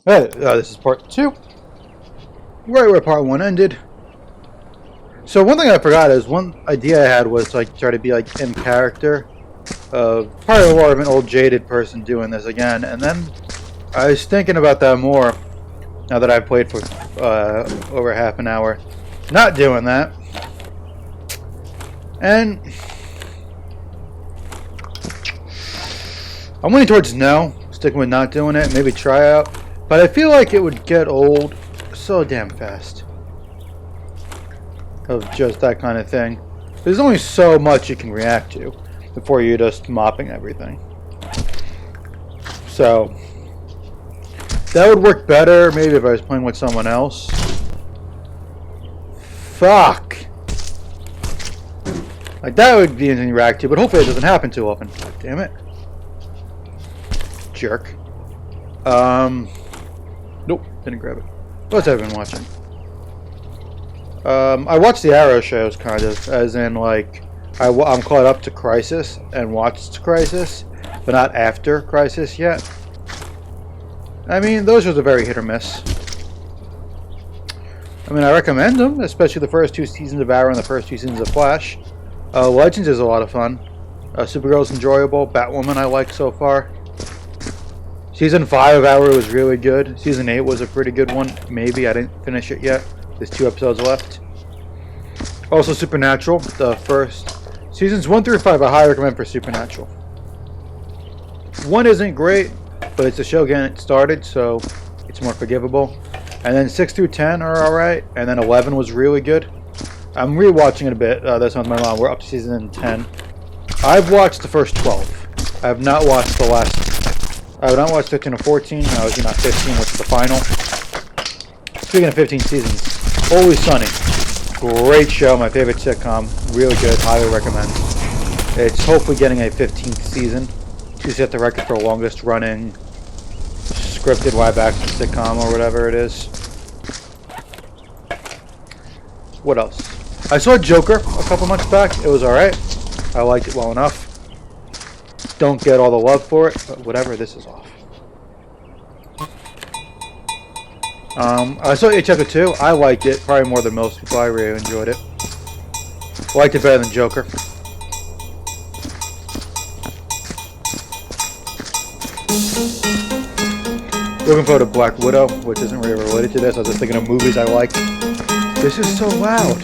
This is part 2, right where part 1 ended. So one thing I forgot is one idea I had was to try to be in character. Probably more of an old jaded person doing this again, and then I was thinking about that more now that I've played for over half an hour. Not doing that. And I'm leaning towards no, sticking with not doing it, maybe try out. But I feel like it would get old so damn fast. Of just that kind of thing. There's only so much you can react to before you're just mopping everything. So that would work better maybe if I was playing with someone else. Fuck! Like that would be anything to react to, but hopefully it doesn't happen too often. God damn it. Jerk. Nope, didn't grab it. What's I been watching? I watched the Arrow shows, kind of, as in, I'm caught up to Crisis and watched Crisis, but not after Crisis yet. I mean, those shows are very hit or miss. I mean, I recommend them, especially the first 2 seasons of Arrow and the first 2 seasons of Flash. Legends is a lot of fun. Supergirl's enjoyable. Batwoman I like so far. Season 5 of Arrow was really good. Season 8 was a pretty good one. Maybe. I didn't finish it yet. There's 2 episodes left. Also Supernatural. The first seasons 1 through 5 I highly recommend for Supernatural. 1 isn't great, but it's a show getting it started, so it's more forgivable. And then 6 through 10 are alright. And then 11 was really good. I'm rewatching it a bit. This one's my mom. We're up to season 10. I've watched the first 12. I have not watched the last. I have not watched 15 or 14. I was not 15, which is the final. Speaking of 15 seasons, Always Sunny. Great show. My favorite sitcom. Really good. Highly recommend. It's hopefully getting a 15th season to set the record for longest running scripted live action sitcom or whatever it is. What else? I saw Joker a couple months back. It was alright. I liked it well enough. Don't get all the love for it, but whatever, this is off. I saw It Chapter 2. I liked it, probably more than most people. I really enjoyed it. Liked it better than Joker. Looking forward to Black Widow, which isn't really related to this. I was just thinking of movies I like. This is so loud.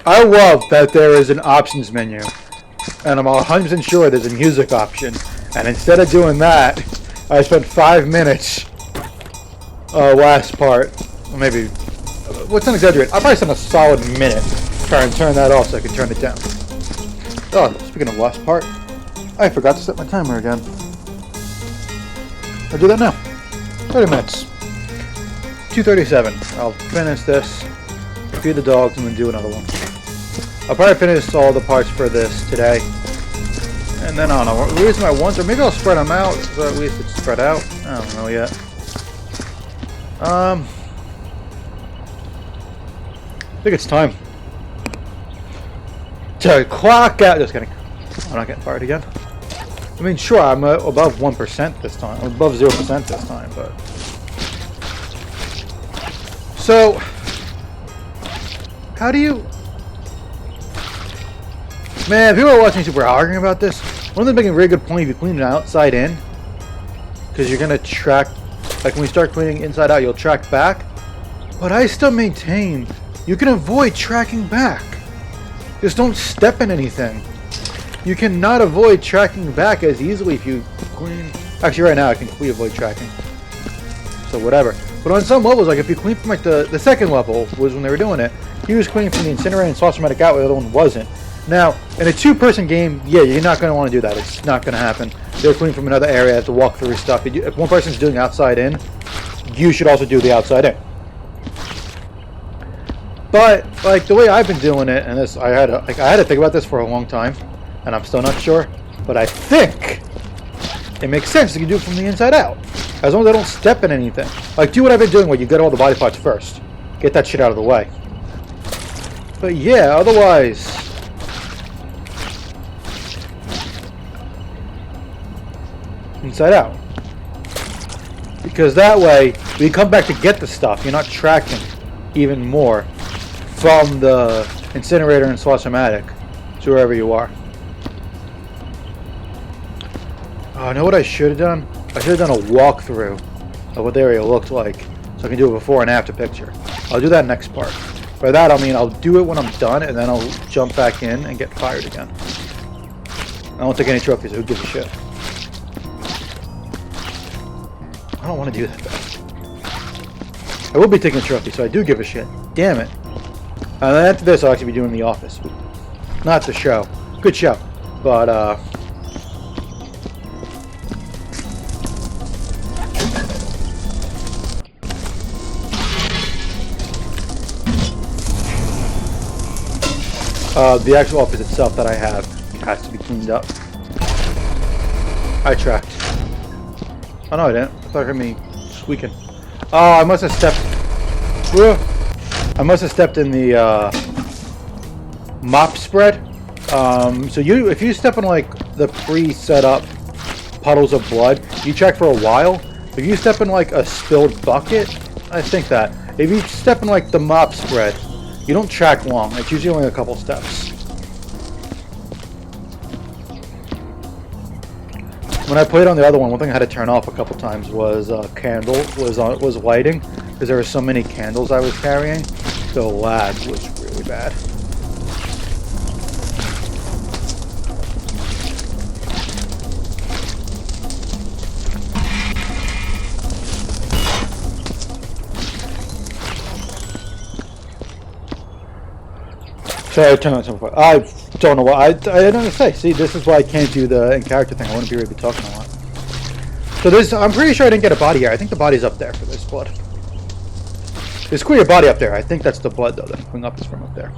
I love that there is an options menu, and I'm 100% sure there's a music option, and instead of doing that, I spent 5 minutes, last part, or maybe, let's not exaggerate, I probably spent a solid minute trying to turn that off so I could turn it down. Oh, speaking of last part, I forgot to set my timer again. I'll do that now. 30 minutes. 2:37. I'll finish this, feed the dogs, and then do another one. I'll probably finish all the parts for this today. And then I don't know, release them at once, or maybe I'll spread them out, so at least it's spread out. I don't know yet. I think it's time to clock out. Just kidding. I'm not getting fired again. I mean, sure, I'm above 1% this time. I'm above 0% this time, but... So... How do you... Man, people are watching super arguing about this. One of them making a very good point. If you clean it outside in, because you're going to track... Like, when we start cleaning inside out, you'll track back. But I still maintain you can avoid tracking back. Just don't step in anything. You cannot avoid tracking back as easily if you clean... Actually, right now I can completely avoid tracking. So whatever. But on some levels, like if you clean from the second level was when they were doing it, he was cleaning from the incinerator and saucer medic out, where the other one wasn't. Now, in a 2-person game, yeah, you're not going to want to do that. It's not going to happen. They're cleaning from another area, have to walk through stuff. If one person's doing outside in, you should also do the outside in. But like the way I've been doing it, and this I had to think about this for a long time, and I'm still not sure. But I think it makes sense to do it from the inside out, as long as I don't step in anything. Like do what I've been doing, where you get all the body parts first, get that shit out of the way. But yeah, otherwise, Inside Out. Because that way, when you come back to get the stuff, you're not tracking even more from the incinerator and Slaughter-matic to wherever you are. Oh, I know what I should have done? I should have done a walkthrough of what the area looked like, so I can do a before and after picture. I'll do that next part. By that, I mean I'll do it when I'm done, and then I'll jump back in and get fired again. I won't take any trophies, who gives a shit? I don't want to do that, though. I will be taking a trophy, so I do give a shit. Damn it. And then after this, I'll actually be doing The Office. Not the show. Good show. But, the actual office itself that I have has to be cleaned up. I tracked. Oh no, I didn't. I thought I heard me squeaking. Oh, I must have stepped. I must have stepped in the mop spread. So if you step in like the pre-set up puddles of blood, you track for a while. If you step in like a spilled bucket, I think that. If you step in like the mop spread, you don't track long. It's usually only a couple steps. When I played on the other one thing I had to turn off a couple times was was lighting, because there were so many candles I was carrying. The lag was really bad. Sorry, I turned on something. I don't know what I don't know what to say. See, this is why I can't do the in-character thing. I wouldn't be really talking a lot. So this, I'm pretty sure I didn't get a body here. I think the body's up there for this blood. There's clear body up there. I think that's the blood though that I'm pulling up is from up there.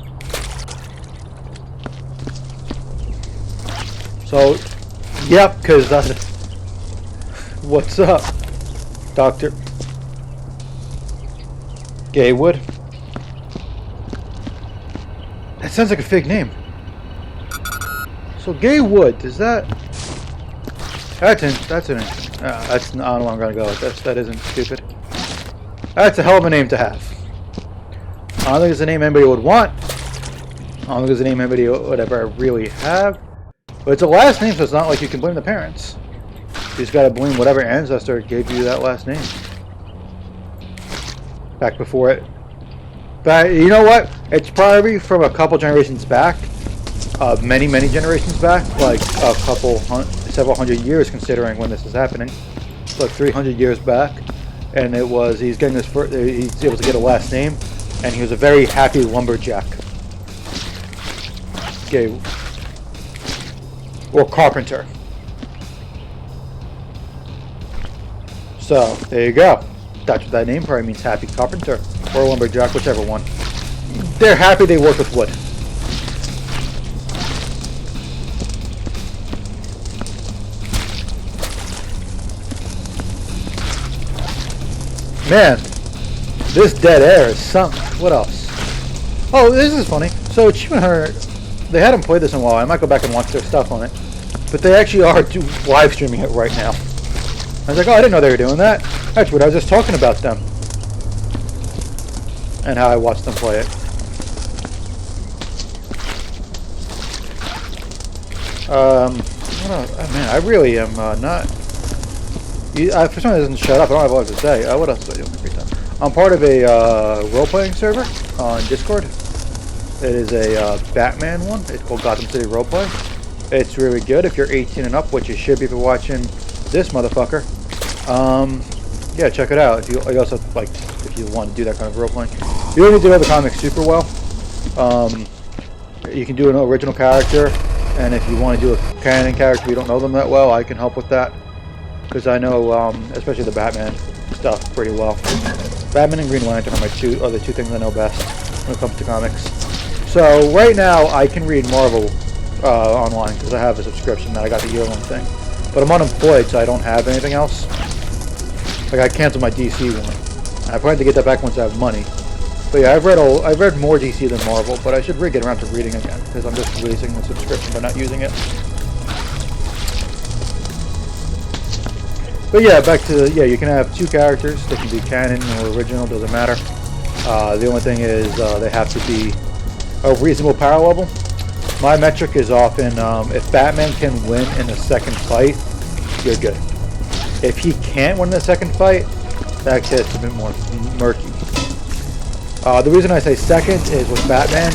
So, yep, because what's up, Doctor Gaywood? That sounds like a fake name. So Gaywood, is that? That's an. I don't know where I'm gonna go with this. That isn't stupid. That's a hell of a name to have. I don't think it's a name anybody would want. I don't think it's a name anybody would ever really have. But it's a last name, so it's not like you can blame the parents. You just gotta blame whatever ancestor gave you that last name. Back before it. But you know what? It's probably from a couple generations back. Many generations back. Like a couple, several hundred years considering when this is happening. It's like 300 years back. And it was, he's getting his first, he's able to get a last name. And he was a very happy lumberjack. Okay. Or carpenter. So, there you go. That's what that name probably means, happy carpenter. Or lumberjack, whichever one. They're happy they work with wood. Man, this dead air is something. What else? Oh, this is funny. So, Achievement Hunter, they hadn't played this in a while. I might go back and watch their stuff on it. But they actually are live streaming it right now. I was like, oh, I didn't know they were doing that. That's what I was just talking about them. And how I watched them play it. Man, I really am not... for some reason, it doesn't shut up. I don't have a lot to say. What else do I do in my free time? I'm part of a role-playing server on Discord. It is a Batman one. It's called Gotham City Roleplay. It's really good if you're 18 and up, which you should be if you're watching this motherfucker. Yeah, check it out. If you also like, if you want to do that kind of role-playing, you don't need to know the comics super well. You can do an original character, and if you want to do a canon character, you don't know them that well, I can help with that. Because I know, especially the Batman stuff pretty well. Batman and Green Lantern are the two things I know best when it comes to comics. So right now I can read Marvel online because I have a subscription that I got the year-long thing. But I'm unemployed, so I don't have anything else. Like I canceled my DC one. I plan to get that back once I have money. But yeah, I've read more DC than Marvel, but I should really get around to reading again because I'm just releasing the subscription but not using it. But yeah, back to you can have 2 characters. They can be canon or original, doesn't matter. The only thing is they have to be a reasonable power level. My metric is often if Batman can win in a second fight, you're good. If he can't win in the second fight, that gets a bit more murky. The reason I say second is with Batman,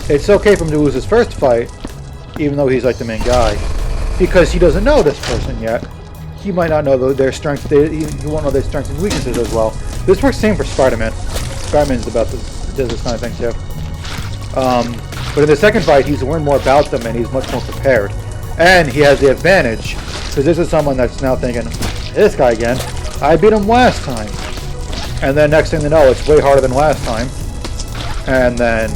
it's okay for him to lose his first fight, even though he's like the main guy, because he doesn't know this person yet. He might not know their strengths. He won't know their strengths and weaknesses as well. This works same for Spider-Man. Spider-Man's about does this kind of thing too. But in the second fight, he's learned more about them and he's much more prepared, and he has the advantage because this is someone that's now thinking, this guy again. I beat him last time. And then next thing they know, it's way harder than last time. And then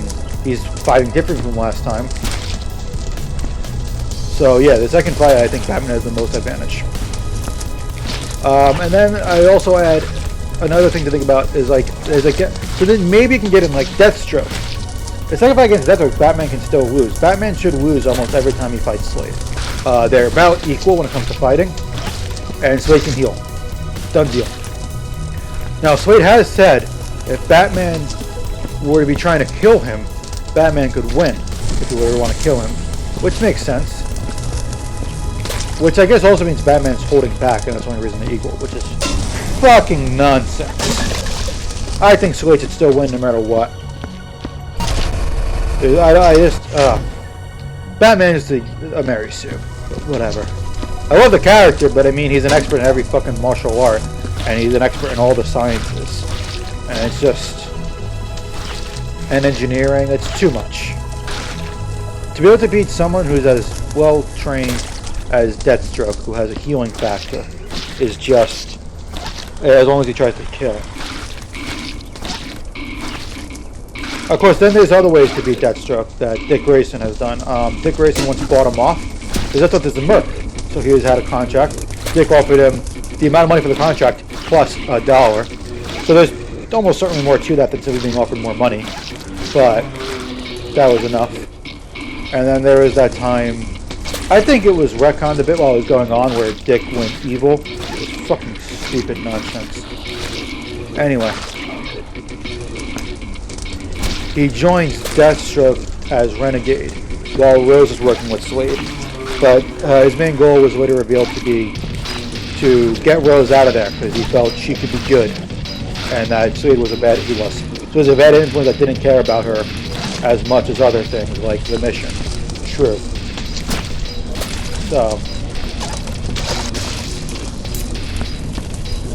he's fighting different from last time. So yeah, the second fight, I think Batman has the most advantage. And then I also add another thing to think about is like, so then maybe you can get in like Deathstroke. The second fight against Deathstroke, Batman can still lose. Batman should lose almost every time he fights Slade. They're about equal when it comes to fighting. And Slade can heal. Done deal. Now, Slade has said if Batman were to be trying to kill him, Batman could win if he were to want to kill him, which makes sense. Which I guess also means Batman's holding back, and that's the only reason they're equal, which is fucking nonsense. I think Slade should still win no matter what. Batman is a Mary Sue, but whatever. I love the character, but I mean, he's an expert in every fucking martial art, and he's an expert in all the sciences, and it's just, and engineering, it's too much. To be able to beat someone who's as well trained as Deathstroke, who has a healing factor, is just, as long as he tries to kill. Of course, then there's other ways to beat Deathstroke that Dick Grayson has done. Dick Grayson once bought him off, because that's what there's a Merc. So he has had a contract. Dick offered him the amount of money for the contract plus $1. So there's almost certainly more to that than simply being offered more money. But that was enough. And then there was that time, I think it was retconned a bit while it was going on, where Dick went evil. It was fucking stupid nonsense. Anyway. He joins Deathstroke as Renegade while Rose is working with Slade. But his main goal was later revealed to be to get Rose out of there because he felt she could be good, and that Slade was a bad influence that didn't care about her as much as other things like the mission. True. So,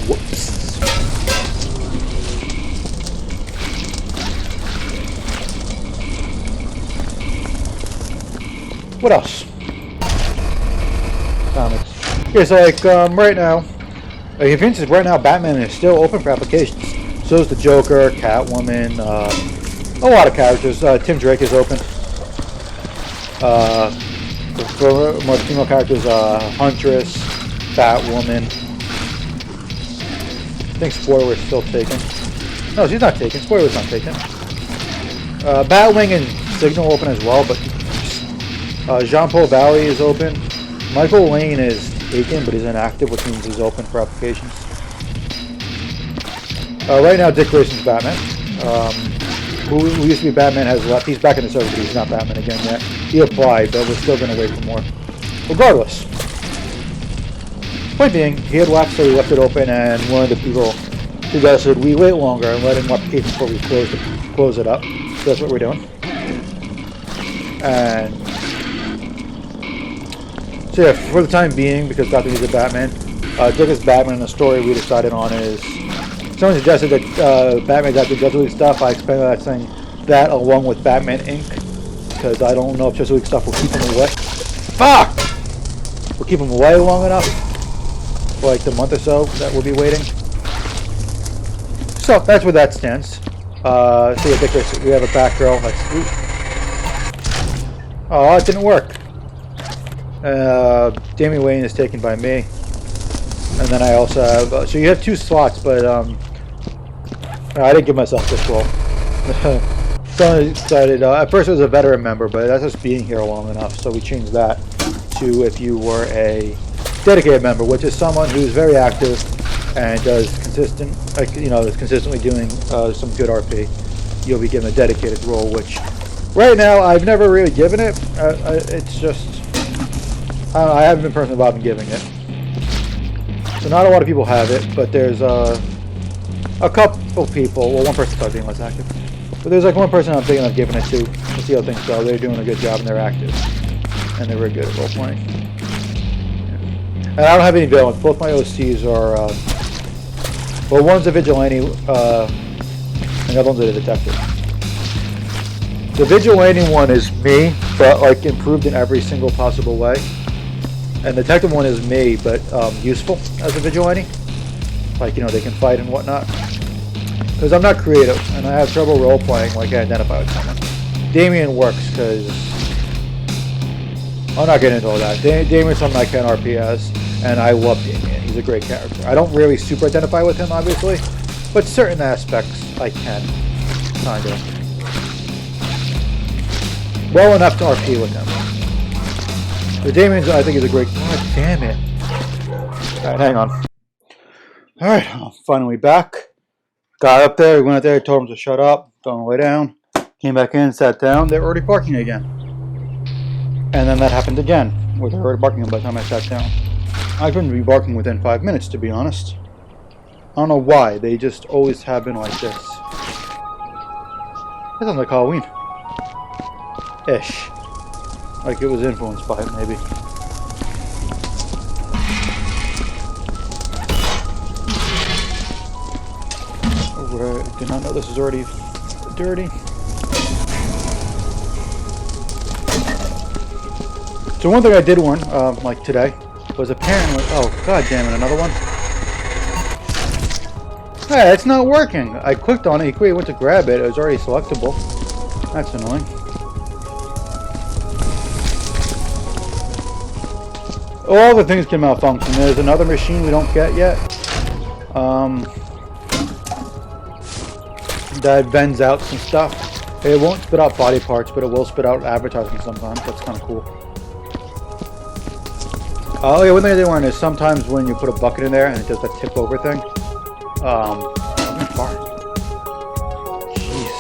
whoops. What else? Comics. Okay, so like right now, if you're interested, right now Batman is still open for applications. So is the Joker, Catwoman, a lot of characters. Tim Drake is open. For more female characters, Huntress, Batwoman. I think Spoiler's still taken. No, she's not taken. Spoiler's not taken. Batwing and Signal open as well, but Jean-Paul Valley is open. Michael Lane is taken, but he's inactive, which means he's open for applications. Right now, Dick Grayson's Batman. Who used to be Batman has left. He's back in the service, but he's not Batman again yet. He applied, but we're still going to wait for more. Regardless. Point being, he had left, so we left it open, and one of the people suggested we wait longer and let him application before we close it up. So that's what we're doing. And so yeah, for the time being, because Dr. Who's a Batman, Dick is Batman, and the story we decided on is, someone suggested that Batman's after Justice League stuff. I explained that saying that along with Batman Inc. Because I don't know if Justice League stuff will keep him away. Fuck! We'll keep him away long enough for like the month or so that we'll be waiting. So that's where that stands. So yeah, Dick, we have a Batgirl. Oh, it didn't work. Damian Wayne is taken by me, and then I also have. So you have 2 slots, but I didn't give myself this role. So excited. At first it was a veteran member, but that's just being here long enough. So we changed that to if you were a dedicated member, which is someone who's very active and does consistent, is consistently doing some good RP. You'll be given a dedicated role, which right now I've never really given it. It's just I haven't been personally involved in giving it. So not a lot of people have it, but there's a couple people. Well, one person started being less active. But there's like one person I'm thinking of giving it to see how things go. They're doing a good job and they're active. And they're very good at role playing. Yeah. And I don't have any villains. Both my OCs are, well, one's a vigilante, and the other one's a detective. The vigilante one is me, but like improved in every single possible way. And the detective one is me, but useful as a vigilante. Like, they can fight and whatnot. Because I'm not creative, and I have trouble role-playing like I identify with someone. Damien works, because... I'm not getting into all that. Damien's something I can RP as, and I love Damien. He's a great character. I don't really super identify with him, obviously, but certain aspects I can. Kind of. Well enough to RP with him. But Damien's, I think, is a great... God damn it. Alright, hang on. Alright, I'm finally back. Got up there, we went out there, told them to shut up, don't lay down. Came back in, sat down, they were already barking again. And then that happened again, where they were already barking by the time I sat down. I couldn't be barking within 5 minutes, to be honest. I don't know why, they just always have been like this. That sounds like Halloween. Ish. Like it was influenced by it, maybe. I did not know this was already dirty. So one thing I did warn, like today, was apparently... Oh, god damn it, another one? Hey, it's not working! I clicked on it, he quickly went to grab it, it was already selectable. That's annoying. All the things can malfunction. There's another machine we don't get yet. That vents out some stuff. It won't spit out body parts, but it will spit out advertising sometimes. That's kind of cool. Oh yeah, one thing I did learn is sometimes when you put a bucket in there and it does that tip over thing. Jeez.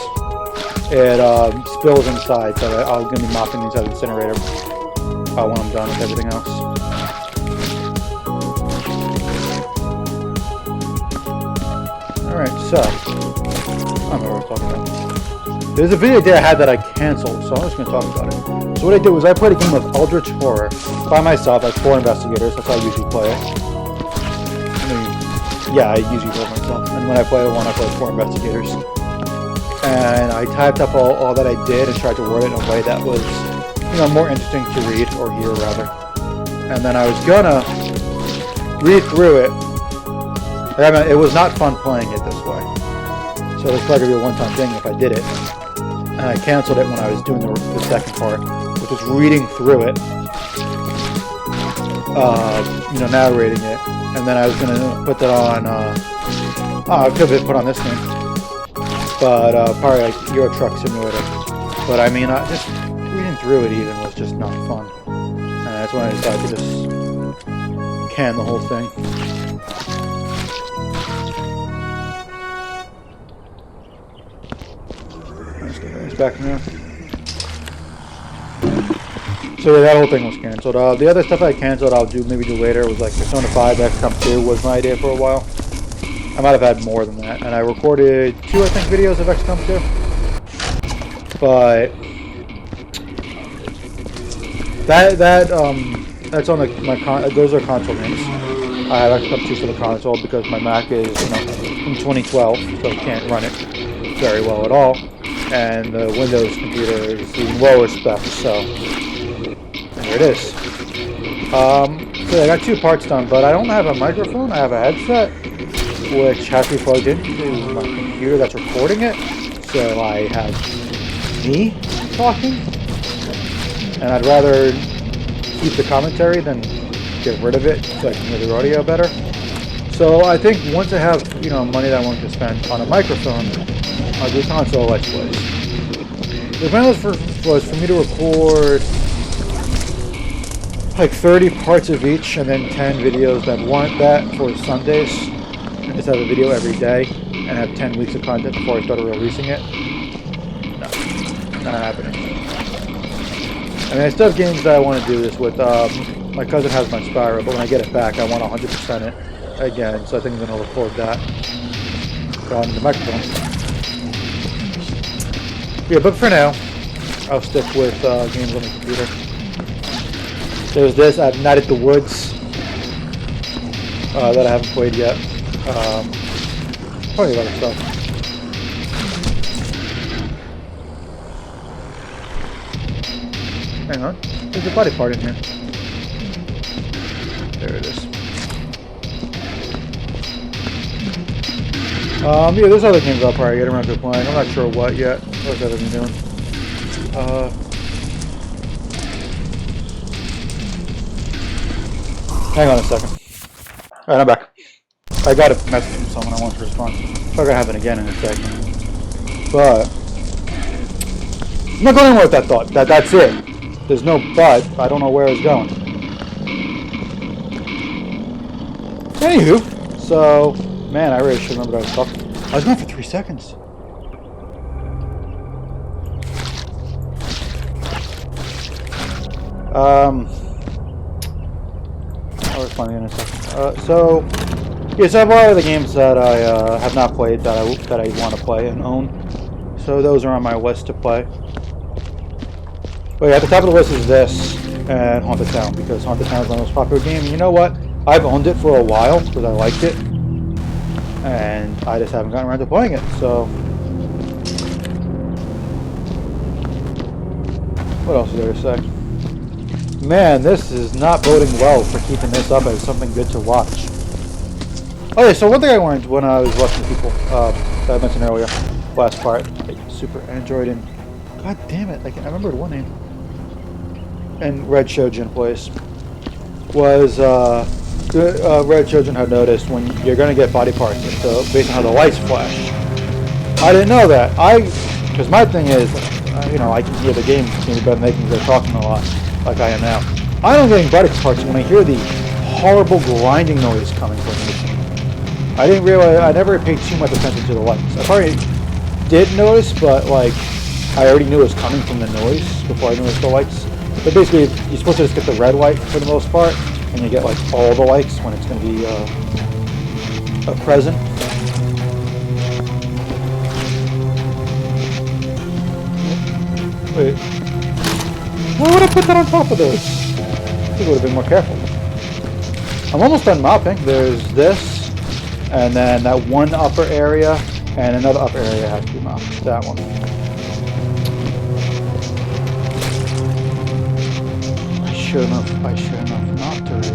It spills inside, so I'm going to be mopping the inside of the incinerator when I'm done with everything else. Alright, so... I don't know what I was talking about. There's a video day I had that I canceled, so I'm just going to talk about it. So what I did was I played a game of Eldritch Horror by myself as 4 investigators. That's how I usually play it. I usually play myself. And when I play one, I play 4 investigators. And I typed up all that I did and tried to word it in a way that was, more interesting to read, or hear rather. And then I was gonna read through it. It was not fun playing it this way. So it was probably going to be a one-time thing if I did it. And I canceled it when I was doing the second part, which was reading through it, narrating it. And then I was going to put that on, I could have put on this thing, but probably like Euro Truck Simulator. But I mean, just reading through it even was just not fun. And that's when I decided to just can the whole thing. Back now. So yeah, that whole thing was canceled. The other stuff I canceled, I'll maybe do later. It was like Persona 5, XCOM 2 was my idea for a while. I might have had more than that, and I recorded 2, I think, videos of XCOM 2. But that's on those are console games. I have XCOM 2 for the console because my Mac is from 2012, so it can't run it very well at all. And the Windows computer is even lower spec, so there it is. So I got 2 parts done, but I don't have a microphone. I have a headset, which has to be plugged into my computer that's recording it. So I have me talking, and I'd rather keep the commentary than get rid of it so I can hear the audio better. So I think once I have money that I want to spend on a microphone, the console Let's Plays. The plan was for me to record like 30 parts of each and then 10 videos that warrant that for Sundays. And just have a video every day and have 10 weeks of content before I started releasing it. No, not happening. I mean, I still have games that I want to do this with. My cousin has my Spyro, but when I get it back, I want 100% it again. So I think I'm going to record that on the microphone. Yeah, but for now, I'll stick with games on the computer. There's this, I have Night at the Woods, that I haven't played yet. Probably other stuff. Hang on, there's a body part in here. There it is. Yeah, there's other games I'll probably get around to playing. I'm not sure what yet. What have I been doing? Hang on a second. Alright, I'm back. I got a message from someone I want to respond. It's not gonna happen again in a second. But I'm not going anywhere with that thought. That's it. There's no but. I don't know where it's going. Anywho, so man, I really should remember what I was talking. I was going for 3 seconds. I'll respond in a second. So yes, I have a lot of the games that I have not played that I want to play and own. So those are on my list to play. But yeah, at the top of the list is this and Haunted Town, because Haunted Town is my most popular game. And you know what? I've owned it for a while because I liked it, and I just haven't gotten around to playing it. So what else is there to say? Man, this is not boding well for keeping this up as something good to watch. Okay, so one thing I learned when I was watching people that I mentioned earlier, last part, like Super Android and God damn it, I remembered one name, and Red Shojin plays, was Red Shojin had noticed when you're going to get body parts based on how the lights flash. I didn't know that. Because my thing is, you know, I can hear the game being better making they're talking a lot, like I am now. I don't get body parts when I hear the horrible grinding noise coming from the machine. I didn't realize, I never paid too much attention to the lights. I probably did notice, but like, I already knew it was coming from the noise before I noticed the lights. But basically, you're supposed to just get the red light for the most part, and you get like all the lights when it's going to be present. Wait, why would I put that on top of those? I think I would have been more careful. I'm almost done mopping. There's this, and then that one upper area, and another upper area has to be mopped. That one. I should have mopped already.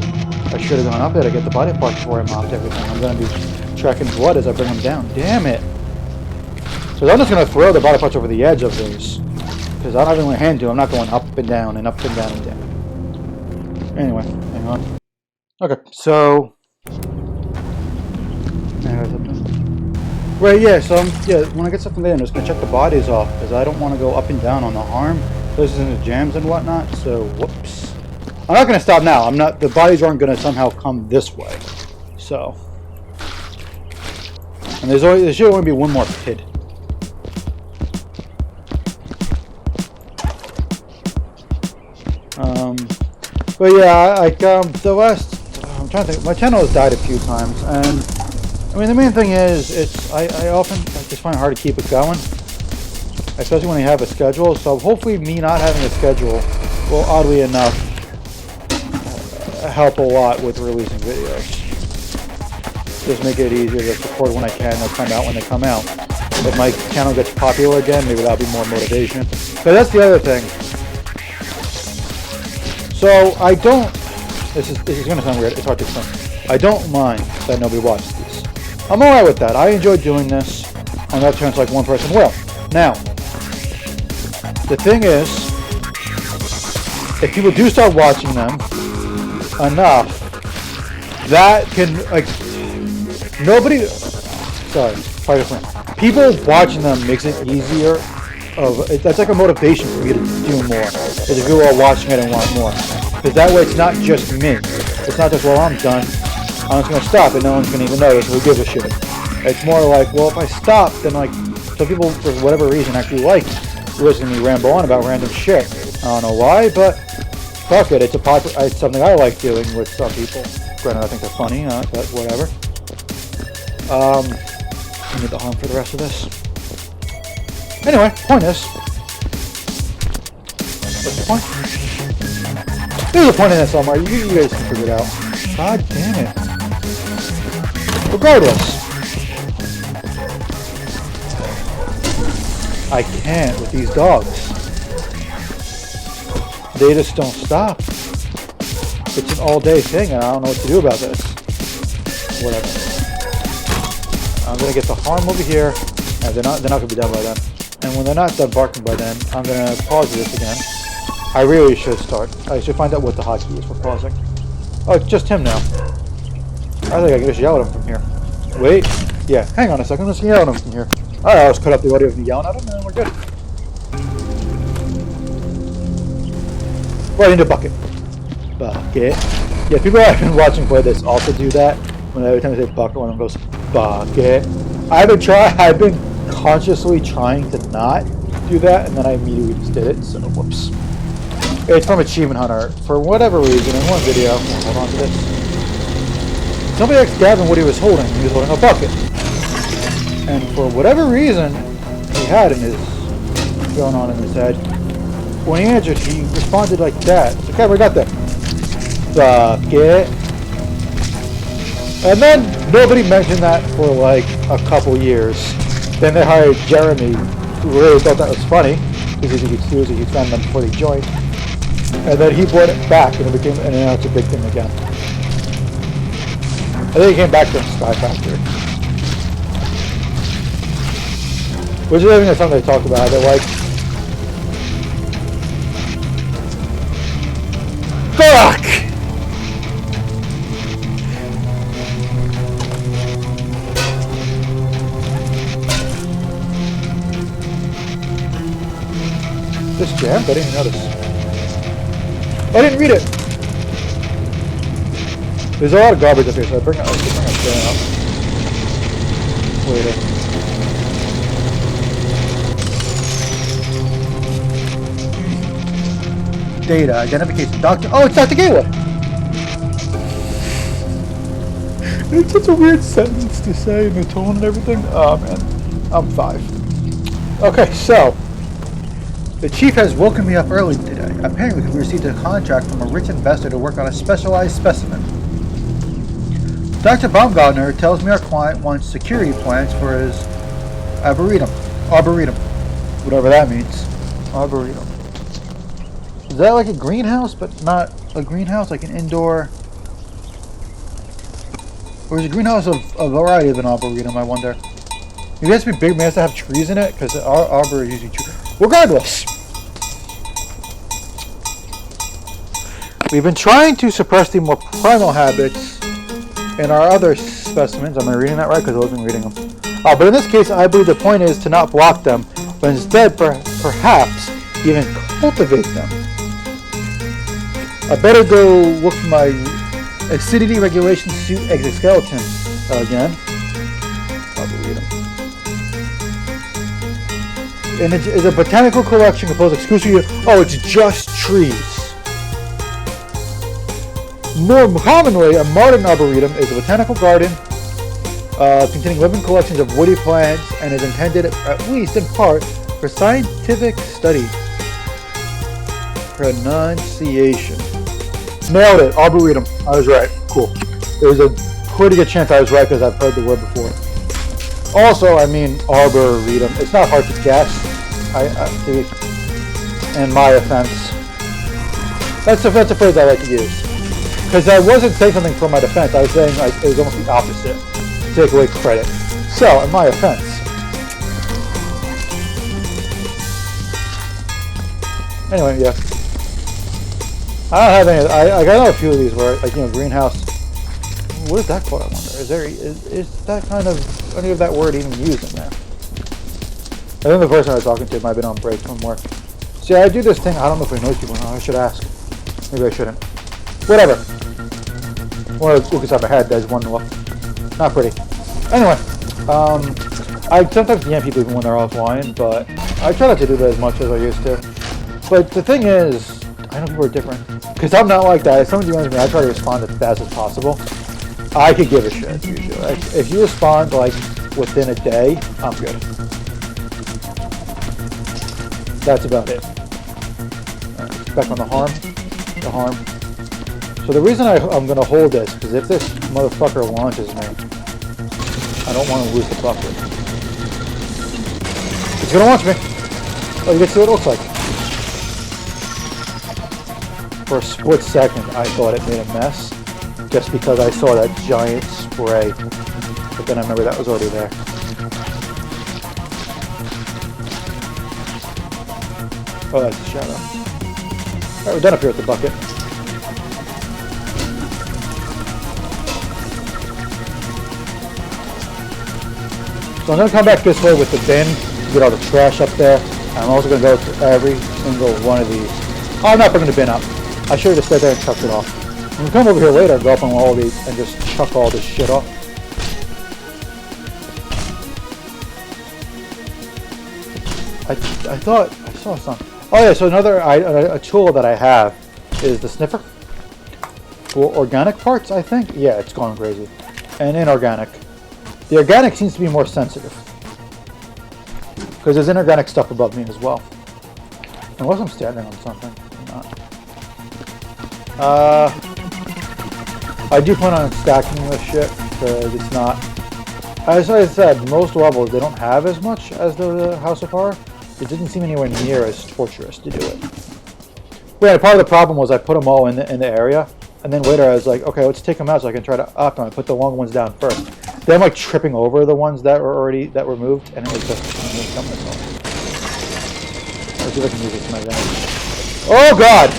I should have gone up there to get the body parts before I mopped everything. I'm going to be tracking blood as I bring them down. Damn it! So I'm just going to throw the body parts over the edge of those. Because I don't have any hand to. I'm not going up and down and up and down and down. Anyway, hang on. Okay, so... Right, yeah, so when I get stuff from there, I'm just going to check the bodies off. Because I don't want to go up and down on the arm. This is in the jams and whatnot, so whoops. I'm not going to stop now. The bodies aren't going to somehow come this way. So. And there should only be one more pit. But yeah, like, I'm trying to think, my channel has died a few times, and, I mean, the main thing is, I often just find it hard to keep it going, especially when you have a schedule, so hopefully me not having a schedule will, oddly enough, help a lot with releasing videos. Just make it easier to record when I can, they'll come out when they come out. If my channel gets popular again, maybe that'll be more motivation. But that's the other thing. So I don't, this is going to sound weird, it's hard to explain. I don't mind that nobody watches these. I'm alright with that. I enjoy doing this, on that chance like one person will. Now, the thing is, if people do start watching them enough, that can, like, nobody, sorry, Probably different. People watching them makes it easier. That's like a motivation for me to do more. Is if people are watching it and want more. Because that way it's not just me. It's not just, well, I'm done. I'm just going to stop and no one's going to even notice. Who gives a shit? It's more like, well, if I stop, then like, some people for whatever reason actually like listening to me ramble on about random shit. I don't know why, but fuck it. It's something I like doing with some people. Granted, I think they're funny, but whatever. I need the harm for the rest of this. Anyway, point is, what's the point? There's a point in this somewhere. You guys can figure it out. God damn it. Regardless, I can't with these dogs. They just don't stop. It's an all-day thing, and I don't know what to do about this. Whatever. I'm gonna get the harm over here, and they're not gonna be done by then. And when they're not done barking by then, I'm gonna pause this again. I really should start. I should find out what the hotkey is for pausing. Oh, it's just him now. I think I can just yell at him from here. Wait. Yeah, hang on a second. Let's yell at him from here. Alright, I'll just cut up the audio of me yelling at him, and then we're good. Right into bucket. Bucket. Yeah, people I've been watching play this also do that. When every time I say bucket, one of them goes, bucket. I've been consciously trying to not do that, and then I immediately just did it, so whoops. It's from Achievement Hunter. For whatever reason, in one video, hold on to this. Somebody asked Gavin what he was holding. He was holding a bucket. And for whatever reason he had going on in his head, when he answered, he responded like that. It's like, okay, we got that. Bucket. And then nobody mentioned that for like a couple years. Then they hired Jeremy, who really thought that was funny, because he could seriously defend them before they joined. And then he brought it back, and now it's a big thing again. I think he came back from Sky Factory. Which is something they talk about. They're like, fuck! This jammed? I didn't notice. I didn't read it! There's a lot of garbage up here, so I bring it up. Wait. Data, identification, doctor. Oh, it's Dr. Gateway! It's such a weird sentence to say in the tone and everything. Oh man, I'm 5. Okay, so the chief has woken me up early today. Apparently, we received a contract from a rich investor to work on a specialized specimen. Dr. Baumgartner tells me our client wants security plans for his arboretum, whatever that means. Arboretum. Is that like a greenhouse, but not a greenhouse, like an indoor? Or is a greenhouse a variety of an arboretum, I wonder? It has to be big, man, it has to have trees in it, because our arbor is usually trees. Regardless, we've been trying to suppress the more primal habits in our other specimens. Am I reading that right? Because I wasn't reading them. But in this case, I believe the point is to not block them, but instead perhaps even cultivate them. I better go look for my acidity regulation suit exoskeleton again. Arboretum. And it's a botanical collection composed exclusively of, it's just trees. More commonly, a modern arboretum is a botanical garden containing living collections of woody plants and is intended, at least in part, for scientific study. Pronunciation. Nailed it. Arboretum. I was right. Cool. There's a pretty good chance I was right because I've heard the word before. Also, I mean arboretum. It's not hard to guess. In my offense, that's a phrase I like to use. Because I wasn't saying something for my defense. I was saying like it was almost the opposite. To take away credit. So, in my offense. Anyway, yeah. I don't have any. I got a few of these where, like, greenhouse. What is that called, I wonder? Is that kind of, any of that word even used in there? I think the person I was talking to might have been on break from work. See, I do this thing, I don't know if I know people or not, I should ask. Maybe I shouldn't. Whatever. One of the look inside my head, there's one look. Not pretty. Anyway, I sometimes DM people even when they're offline, but I try not to do that as much as I used to. But the thing is, I know people are different. Because I'm not like that. If someone DMs me, I try to respond as fast as possible. I could give a shit, usually. Like, if you respond, like, within a day, I'm good. That's about it. Right, back on the harm. The harm. So the reason I'm going to hold this, because if this motherfucker launches me, I don't want to lose the bucket. It's going to launch me. Oh, you can see what it looks like. For a split second, I thought it made a mess, just because I saw that giant spray. But then I remember that was already there. Oh, that's a shadow. Alright, we're done up here at the bucket. So I'm going to come back this way with the bin, get all the trash up there. I'm also going to go through every single one of these. Oh, I'm not bringing the bin up. I should have just stayed there and chucked it off. I'm going to come over here later and go up on all these and just chuck all this shit off. I thought I saw something. Oh yeah, so another a tool that I have is the sniffer for organic parts, I think. Yeah, it's going crazy. And inorganic. The organic seems to be more sensitive. Because there's inorganic stuff above me as well. Unless I'm standing on something. I'm not. I do plan on stacking this shit, because it's not... As I said, most levels, they don't have as much as the House of Horror. It didn't seem anywhere near as torturous to do it. But yeah, part of the problem was I put them all in the area, and then later I was like, okay, let's take them out so I can try to optimize. Put the long ones down first. Then I'm like tripping over the ones that were moved, and it was just myself. Let's see if I can use it to my advantage. Oh god!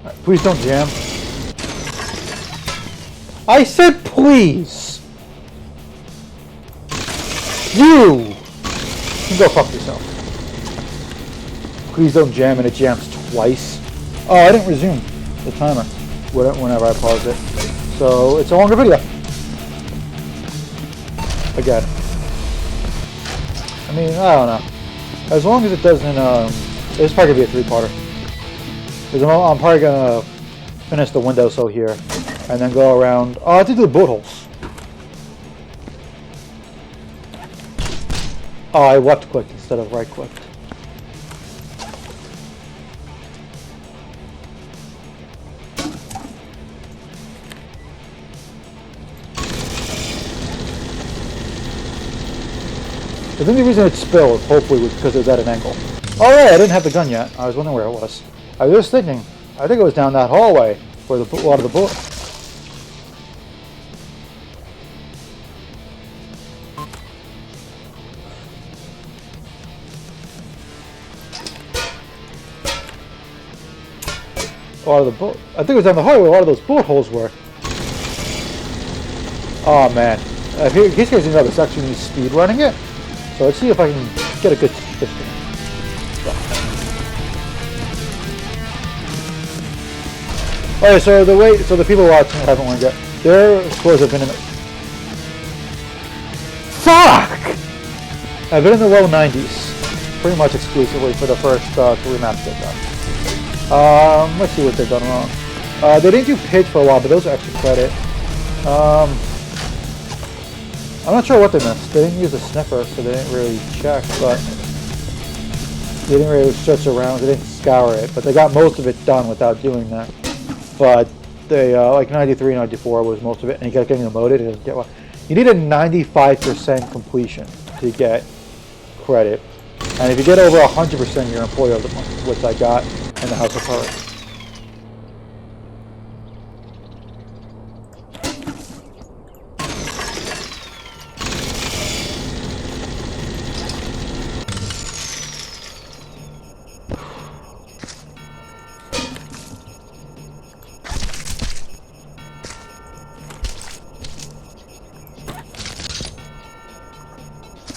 Right, please don't jam. I said please! You can go fuck yourself. Please don't jam, and it jams twice. Oh, I didn't resume the timer whenever I paused it. So it's a longer video. Again. I mean, I don't know. As long as it doesn't, it's probably gonna be a 3-parter. Because I'm probably gonna finish the windowsill here, and then go around. Oh, I have to do the boot holes. Oh, I left clicked instead of right clicked. I think the reason it spilled, hopefully, was because it was at an angle. Oh yeah, I didn't have the gun yet. I was wondering where it was. I was just thinking, I think it was down that hallway where a lot of the bullet. A lot of the bullet. I think it was down the hallway where a lot of those bullet holes were. Oh man. In case you guys didn't know, this actually means speed running it. So let's see if I can get a good distance. Okay, so the people watching haven't learned yet. Their scores have been in the... Fuck! I've been in the low 90s. Pretty much exclusively for the first 3 maps they've done. Let's see what they've done wrong. They didn't do pitch for a while, but those are extra credit. I'm not sure what they missed. They didn't use a sniffer, so they didn't really check, but they didn't really search around. They didn't scour it, but they got most of it done without doing that. But they, like 93, 94 was most of it, and you kept getting emoted. It doesn't get one. You need a 95% completion to get credit, and if you get over 100%, you're Employee of the Month, which I got in the House of Horror.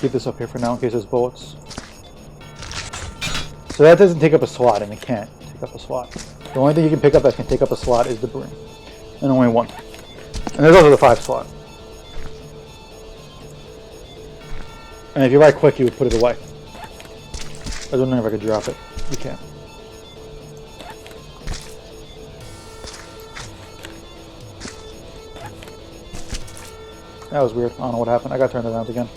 keep this up here for now in case there's bullets. So that doesn't take up a slot, and it can't take up a slot. The only thing you can pick up that can take up a slot is debris. And only one. And there's also the 5 slot. And if you right click, you would put it away. I don't know if I could drop it. You can't. That was weird. I don't know what happened. I got turned around again.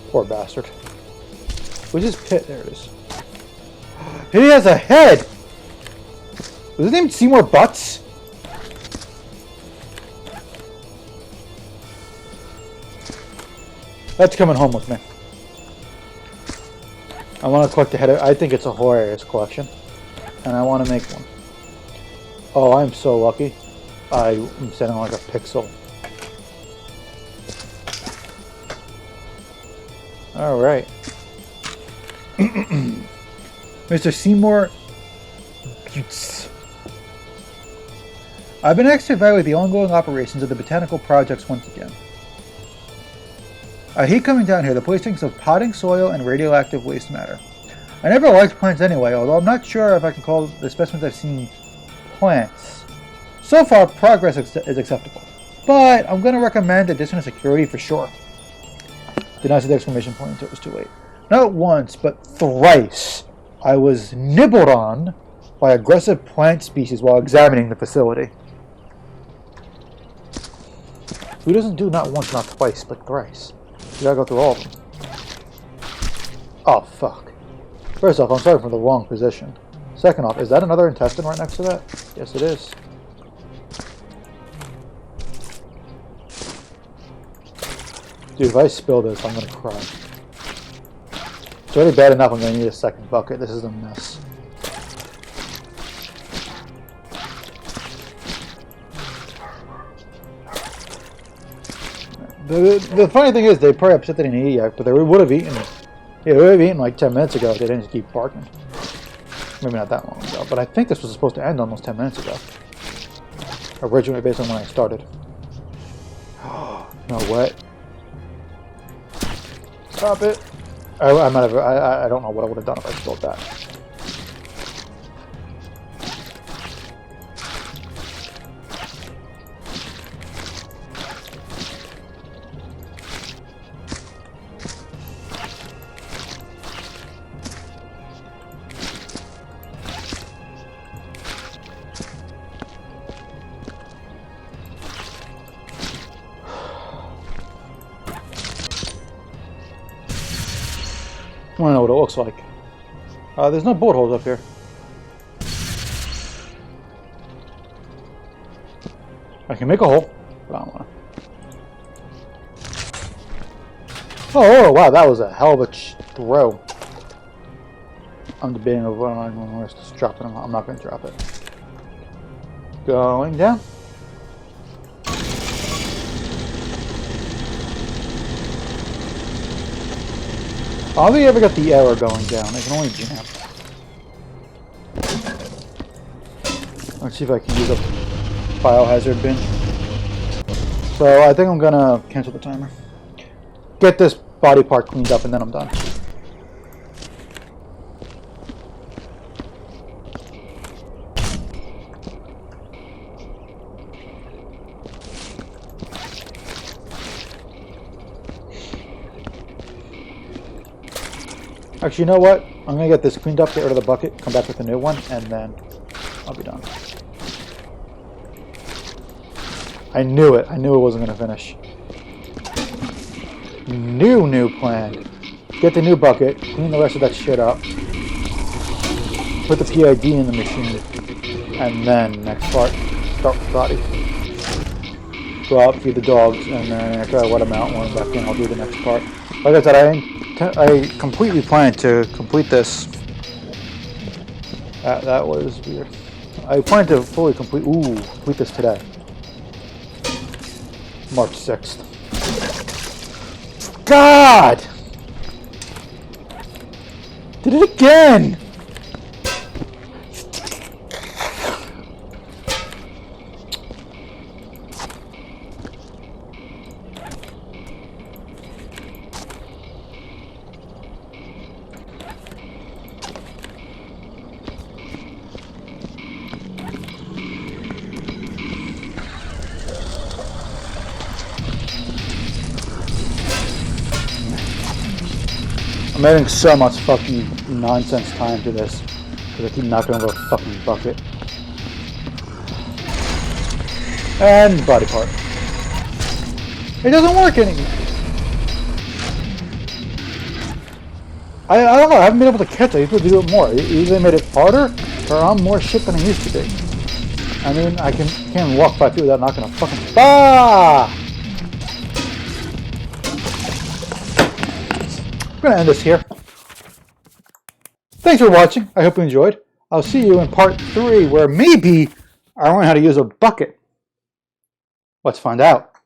Poor bastard. Where's his pit? There it is. He has a head! Was his name Seymour Butts? That's coming home with me. I want to collect the head. I think it's a hilarious collection. And I want to make one. Oh, I'm so lucky. I'm sounding like a pixel. Alright. Mr. Seymour Butts. I've been asked to evaluate the ongoing operations of the botanical projects once again. I hate coming down here. The place stinks of potting soil and radioactive waste matter. I never liked plants anyway, although I'm not sure if I can call the specimens I've seen plants. So far, progress is acceptable. But I'm going to recommend additional security for sure. Did not see the exclamation point until it was too late. Not once, but thrice, I was nibbled on by aggressive plant species while examining the facility. Who doesn't do not once, not twice, but thrice? You gotta go through all of them. Oh, fuck. First off, I'm starting from the wrong position. Second off, is that another intestine right next to that? Yes, it is. Dude, if I spill this, I'm gonna cry. It's already bad enough I'm gonna need a second bucket. This is a mess. The funny thing is, they probably upset they didn't eat yet, but they would have eaten. Yeah, they would have eaten like 10 minutes ago if they didn't keep barking. Maybe not that long ago, but I think this was supposed to end almost 10 minutes ago. Originally, based on when I started. No, what? Stop it! I don't know what I would have done if I spilled that. I want to know what it looks like. There's no bullet holes up here. I can make a hole, but I don't want to. Oh, wow, that was a hell of a throw. I'm debating over what I'm going to just drop it. I'm not going to drop it. Going down. I don't think I ever got the arrow going down. I can only jam. Let's see if I can use a biohazard bin. So I think I'm gonna cancel the timer. Get this body part cleaned up and then I'm done. Actually, you know what? I'm going to get this cleaned up, get rid of the bucket, come back with a new one, and then I'll be done. I knew it. I knew it wasn't going to finish. New plan. Get the new bucket, clean the rest of that shit up, put the PID in the machine, and then next part, start with body. Go out, feed the dogs, and then after I let them out and let them back in, I'll do the next part. Like I said, I completely planned to complete this. That was weird. I planned to fully complete this today. March 6th. God! Did it again! I'm adding so much fucking nonsense time to this because I keep knocking over a fucking bucket. And body part. It doesn't work anymore. I don't know, I haven't been able to catch it. I used to do it more. Either they made it harder, or I'm more shit than I used to be. I mean, I can't walk 5 feet without knocking a fucking... Ah! I'm going to end this here. Thanks for watching. I hope you enjoyed. I'll see you in part 3, where maybe I learn how to use a bucket. Let's find out.